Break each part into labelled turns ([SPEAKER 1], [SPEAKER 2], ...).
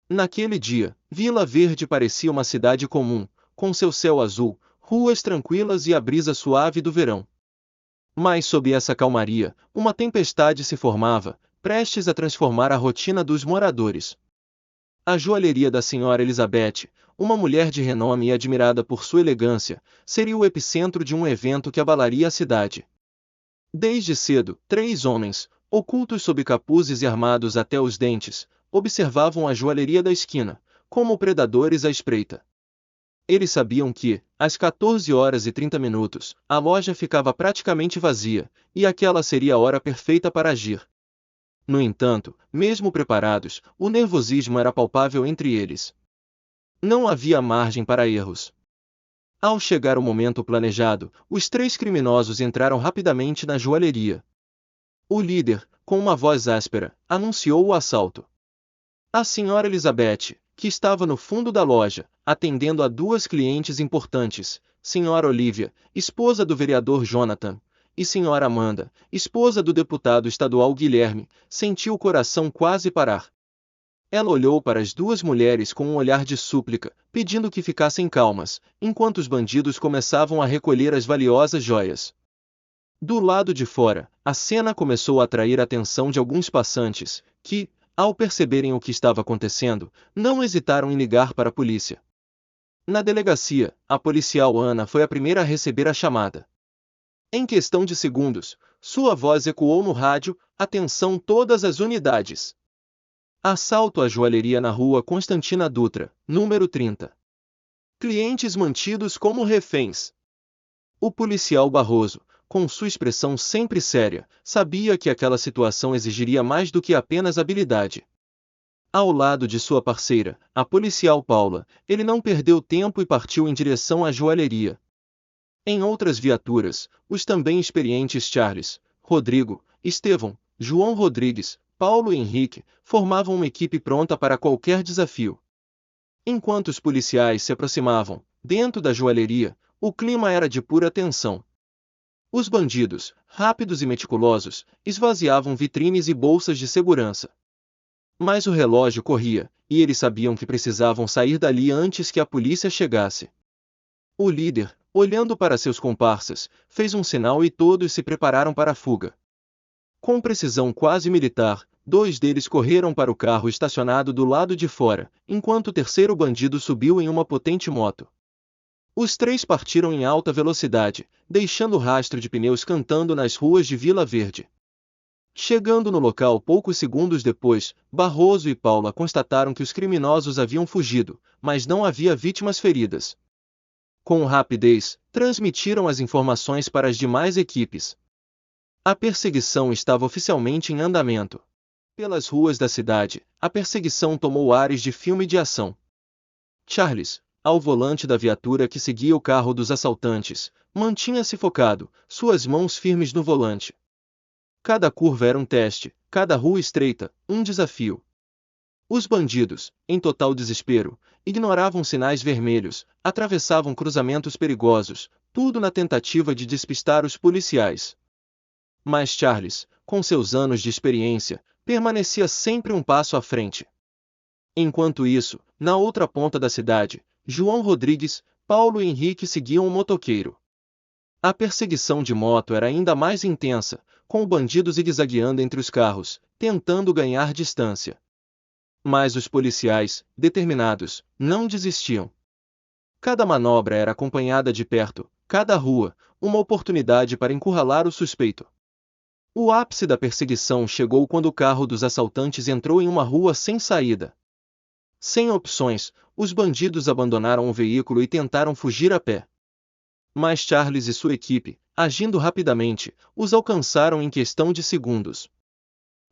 [SPEAKER 1] Naquele dia, Vila Verde parecia uma cidade comum, com seu céu azul, ruas tranquilas e a brisa suave do verão. Mas sob essa calmaria, uma tempestade se formava, prestes a transformar a rotina dos moradores. A joalheria da Senhora Elizabeth, uma mulher de renome e admirada por sua elegância, seria o epicentro de um evento que abalaria a cidade. Desde cedo, 3 homens, ocultos sob capuzes e armados até os dentes, observavam a joalheria da esquina, como predadores à espreita. Eles sabiam que, às 14h30, a loja ficava praticamente vazia, e aquela seria a hora perfeita para agir. No entanto, mesmo preparados, o nervosismo era palpável entre eles. Não havia margem para erros. Ao chegar o momento planejado, os 3 criminosos entraram rapidamente na joalheria. O líder, com uma voz áspera, anunciou o assalto. A senhora Elizabeth, que estava no fundo da loja, atendendo a 2 clientes importantes, senhora Olivia, esposa do vereador Jonathan, e senhora Amanda, esposa do deputado estadual Guilherme, sentiu o coração quase parar. Ela olhou para as 2 mulheres com um olhar de súplica, pedindo que ficassem calmas, enquanto os bandidos começavam a recolher as valiosas joias. Do lado de fora, a cena começou a atrair a atenção de alguns passantes, que, ao perceberem o que estava acontecendo, não hesitaram em ligar para a polícia. Na delegacia, a policial Ana foi a primeira a receber a chamada. Em questão de segundos, sua voz ecoou no rádio: atenção todas as unidades. Assalto à joalheria na rua Constantina Dutra, número 30. Clientes mantidos como reféns. O policial Barroso, com sua expressão sempre séria, sabia que aquela situação exigiria mais do que apenas habilidade. Ao lado de sua parceira, a policial Paula, ele não perdeu tempo e partiu em direção à joalheria. Em outras viaturas, os também experientes Charles, Rodrigo, Estevão, João Rodrigues, Paulo e Henrique formavam uma equipe pronta para qualquer desafio. Enquanto os policiais se aproximavam, dentro da joalheria, o clima era de pura tensão. Os bandidos, rápidos e meticulosos, esvaziavam vitrines e bolsas de segurança. Mas o relógio corria, e eles sabiam que precisavam sair dali antes que a polícia chegasse. O líder, olhando para seus comparsas, fez um sinal e todos se prepararam para a fuga. Com precisão quase militar, 2 deles correram para o carro estacionado do lado de fora, enquanto o terceiro bandido subiu em uma potente moto. Os 3 partiram em alta velocidade, deixando rastro de pneus cantando nas ruas de Vila Verde. Chegando no local poucos segundos depois, Barroso e Paula constataram que os criminosos haviam fugido, mas não havia vítimas feridas. Com rapidez, transmitiram as informações para as demais equipes. A perseguição estava oficialmente em andamento. Pelas ruas da cidade, a perseguição tomou ares de filme de ação. Charles, ao volante da viatura que seguia o carro dos assaltantes, mantinha-se focado, suas mãos firmes no volante. Cada curva era um teste, cada rua estreita, um desafio. Os bandidos, em total desespero, ignoravam sinais vermelhos, atravessavam cruzamentos perigosos, tudo na tentativa de despistar os policiais. Mas Charles, com seus anos de experiência, permanecia sempre um passo à frente. Enquanto isso, na outra ponta da cidade, João Rodrigues, Paulo e Henrique seguiam o motoqueiro. A perseguição de moto era ainda mais intensa, com o bandido zigue-zagueando entre os carros, tentando ganhar distância. Mas os policiais, determinados, não desistiam. Cada manobra era acompanhada de perto, cada rua, uma oportunidade para encurralar o suspeito. O ápice da perseguição chegou quando o carro dos assaltantes entrou em uma rua sem saída. Sem opções, os bandidos abandonaram o veículo e tentaram fugir a pé. Mas Charles e sua equipe, agindo rapidamente, os alcançaram em questão de segundos.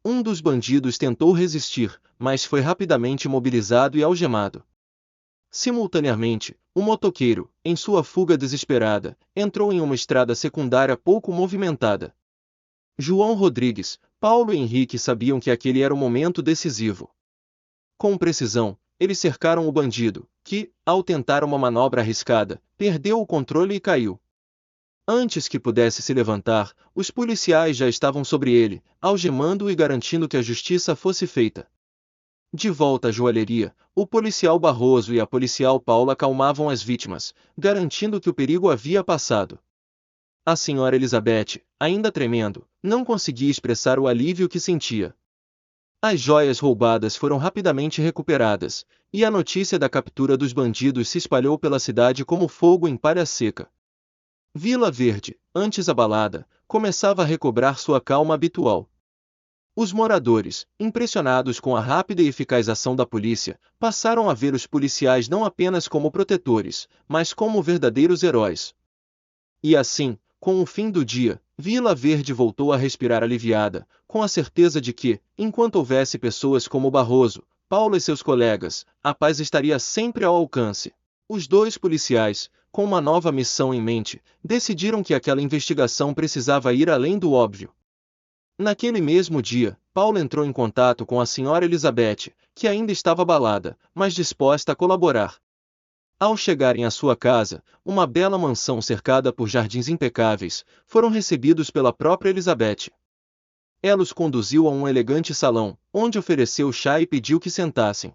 [SPEAKER 1] Um dos bandidos tentou resistir, mas foi rapidamente imobilizado e algemado. Simultaneamente, o motoqueiro, em sua fuga desesperada, entrou em uma estrada secundária pouco movimentada. João Rodrigues, Paulo e Henrique sabiam que aquele era o momento decisivo. Com precisão, eles cercaram o bandido, que, ao tentar uma manobra arriscada, perdeu o controle e caiu. Antes que pudesse se levantar, os policiais já estavam sobre ele, algemando-o e garantindo que a justiça fosse feita. De volta à joalheria, o policial Barroso e a policial Paula acalmavam as vítimas, garantindo que o perigo havia passado. A senhora Elizabeth, ainda tremendo, não conseguia expressar o alívio que sentia. As joias roubadas foram rapidamente recuperadas, e a notícia da captura dos bandidos se espalhou pela cidade como fogo em palha seca. Vila Verde, antes abalada, começava a recobrar sua calma habitual. Os moradores, impressionados com a rápida e eficaz ação da polícia, passaram a ver os policiais não apenas como protetores, mas como verdadeiros heróis. E assim, com o fim do dia, Vila Verde voltou a respirar aliviada, com a certeza de que, enquanto houvesse pessoas como Barroso, Paulo e seus colegas, a paz estaria sempre ao alcance. Os dois policiais, com uma nova missão em mente, decidiram que aquela investigação precisava ir além do óbvio. Naquele mesmo dia, Paulo entrou em contato com a senhora Elizabeth, que ainda estava abalada, mas disposta a colaborar. Ao chegarem à sua casa, uma bela mansão cercada por jardins impecáveis, foram recebidos pela própria Elizabeth. Ela os conduziu a um elegante salão, onde ofereceu chá e pediu que sentassem.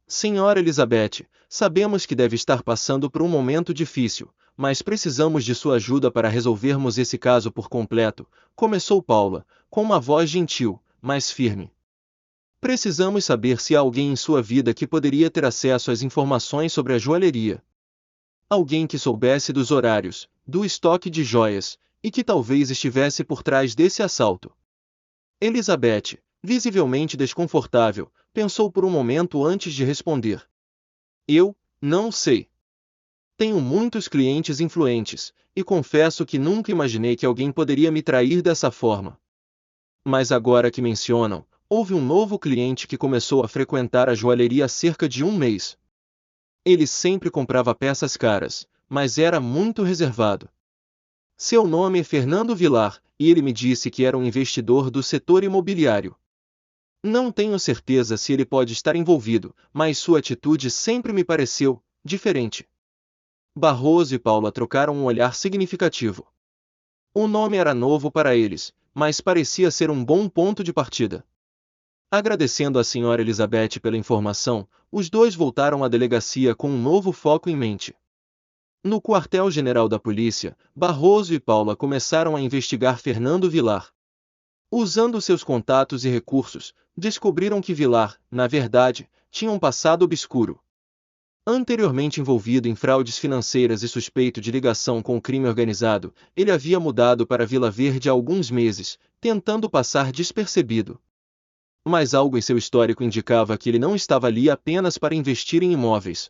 [SPEAKER 1] Senhora Elizabeth, sabemos que deve estar passando por um momento difícil, mas precisamos de sua ajuda para resolvermos esse caso por completo, começou Paula, com uma voz gentil, mas firme. Precisamos saber se há alguém em sua vida que poderia ter acesso às informações sobre a joalheria. Alguém que soubesse dos horários, do estoque de joias, e que talvez estivesse por trás desse assalto. Elizabeth, visivelmente desconfortável, pensou por um momento antes de responder. Eu, não sei. Tenho muitos clientes influentes, e confesso que nunca imaginei que alguém poderia me trair dessa forma. Mas agora que mencionam, houve um novo cliente que começou a frequentar a joalheria há cerca de um mês. Ele sempre comprava peças caras, mas era muito reservado. Seu nome é Fernando Vilar, e ele me disse que era um investidor do setor imobiliário. Não tenho certeza se ele pode estar envolvido, mas sua atitude sempre me pareceu diferente. Barroso e Paula trocaram um olhar significativo. O nome era novo para eles, mas parecia ser um bom ponto de partida. Agradecendo à senhora Elizabeth pela informação, os dois voltaram à delegacia com um novo foco em mente. No quartel-general da polícia, Barroso e Paula começaram a investigar Fernando Vilar. Usando seus contatos e recursos, descobriram que Vilar, na verdade, tinha um passado obscuro. Anteriormente envolvido em fraudes financeiras e suspeito de ligação com o crime organizado, ele havia mudado para Vila Verde há alguns meses, tentando passar despercebido. Mas algo em seu histórico indicava que ele não estava ali apenas para investir em imóveis.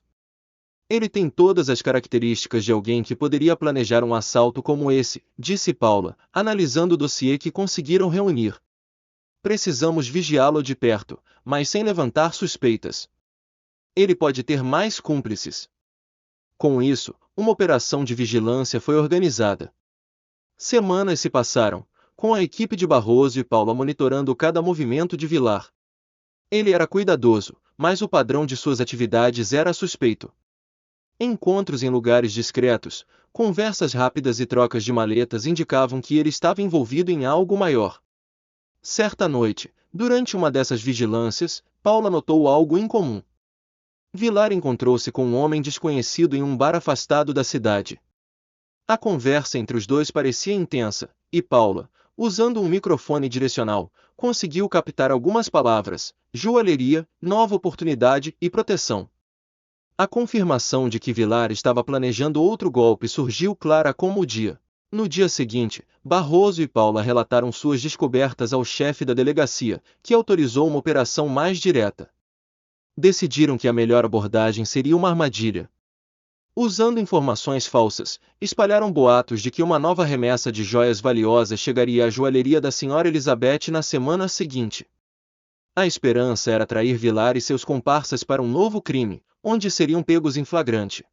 [SPEAKER 1] Ele tem todas as características de alguém que poderia planejar um assalto como esse, disse Paula, analisando o dossiê que conseguiram reunir. Precisamos vigiá-lo de perto, mas sem levantar suspeitas. Ele pode ter mais cúmplices. Com isso, uma operação de vigilância foi organizada. Semanas se passaram, com a equipe de Barroso e Paula monitorando cada movimento de Vilar. Ele era cuidadoso, mas o padrão de suas atividades era suspeito. Encontros em lugares discretos, conversas rápidas e trocas de maletas indicavam que ele estava envolvido em algo maior. Certa noite, durante uma dessas vigilâncias, Paula notou algo incomum. Vilar encontrou-se com um homem desconhecido em um bar afastado da cidade. A conversa entre os dois parecia intensa, e Paula, usando um microfone direcional, conseguiu captar algumas palavras: joalheria, nova oportunidade e proteção. A confirmação de que Vilar estava planejando outro golpe surgiu clara como o dia. No dia seguinte, Barroso e Paula relataram suas descobertas ao chefe da delegacia, que autorizou uma operação mais direta. Decidiram que a melhor abordagem seria uma armadilha. Usando informações falsas, espalharam boatos de que uma nova remessa de joias valiosas chegaria à joalheria da senhora Elizabeth na semana seguinte. A esperança era atrair Vilar e seus comparsas para um novo crime, onde seriam pegos em flagrante.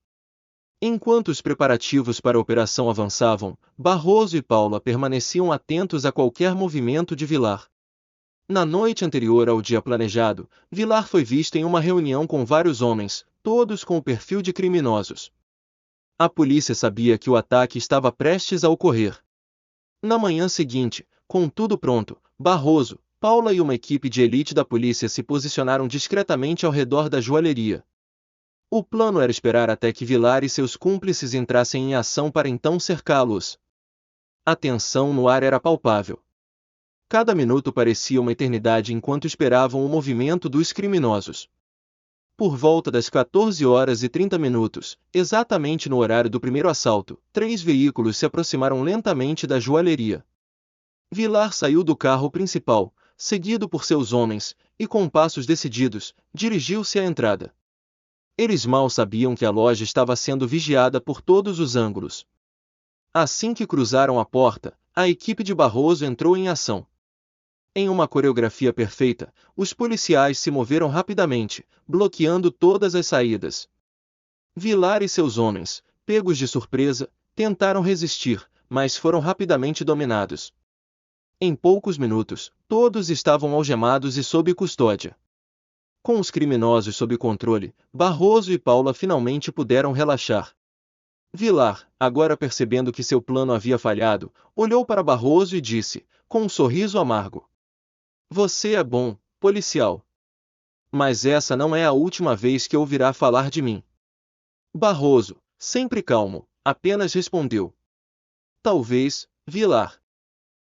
[SPEAKER 1] Enquanto os preparativos para a operação avançavam, Barroso e Paula permaneciam atentos a qualquer movimento de Vilar. Na noite anterior ao dia planejado, Vilar foi visto em uma reunião com vários homens, todos com o perfil de criminosos. A polícia sabia que o ataque estava prestes a ocorrer. Na manhã seguinte, com tudo pronto, Barroso, Paula e uma equipe de elite da polícia se posicionaram discretamente ao redor da joalheria. O plano era esperar até que Vilar e seus cúmplices entrassem em ação para então cercá-los. A tensão no ar era palpável. Cada minuto parecia uma eternidade enquanto esperavam o movimento dos criminosos. Por volta das 14h30, exatamente no horário do primeiro assalto, 3 veículos se aproximaram lentamente da joalheria. Vilar saiu do carro principal, seguido por seus homens, e com passos decididos, dirigiu-se à entrada. Eles mal sabiam que a loja estava sendo vigiada por todos os ângulos. Assim que cruzaram a porta, a equipe de Barroso entrou em ação. Em uma coreografia perfeita, os policiais se moveram rapidamente, bloqueando todas as saídas. Vilar e seus homens, pegos de surpresa, tentaram resistir, mas foram rapidamente dominados. Em poucos minutos, todos estavam algemados e sob custódia. Com os criminosos sob controle, Barroso e Paula finalmente puderam relaxar. Vilar, agora percebendo que seu plano havia falhado, olhou para Barroso e disse, com um sorriso amargo: "Você é bom, policial. Mas essa não é a última vez que ouvirá falar de mim." Barroso, sempre calmo, apenas respondeu: "Talvez, Vilar.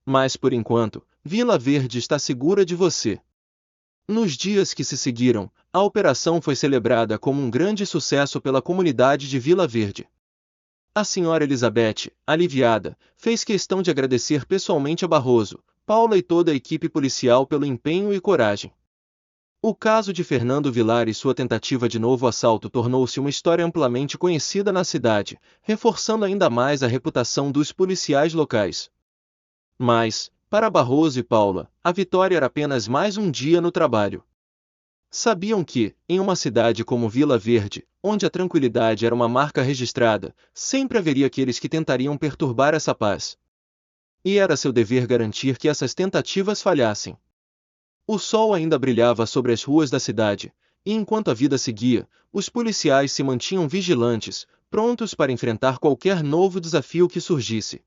[SPEAKER 1] Mas por enquanto, Vila Verde está segura de você." Nos dias que se seguiram, a operação foi celebrada como um grande sucesso pela comunidade de Vila Verde. A senhora Elizabeth, aliviada, fez questão de agradecer pessoalmente a Barroso, Paula e toda a equipe policial pelo empenho e coragem. O caso de Fernando Vilar e sua tentativa de novo assalto tornou-se uma história amplamente conhecida na cidade, reforçando ainda mais a reputação dos policiais locais. Mas, para Barroso e Paula, a vitória era apenas mais um dia no trabalho. Sabiam que, em uma cidade como Vila Verde, onde a tranquilidade era uma marca registrada, sempre haveria aqueles que tentariam perturbar essa paz. E era seu dever garantir que essas tentativas falhassem. O sol ainda brilhava sobre as ruas da cidade, e enquanto a vida seguia, os policiais se mantinham vigilantes, prontos para enfrentar qualquer novo desafio que surgisse.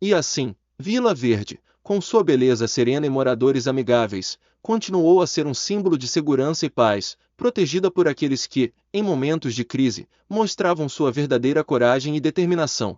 [SPEAKER 1] E assim, Vila Verde, com sua beleza serena e moradores amigáveis, continuou a ser um símbolo de segurança e paz, protegida por aqueles que, em momentos de crise, mostravam sua verdadeira coragem e determinação.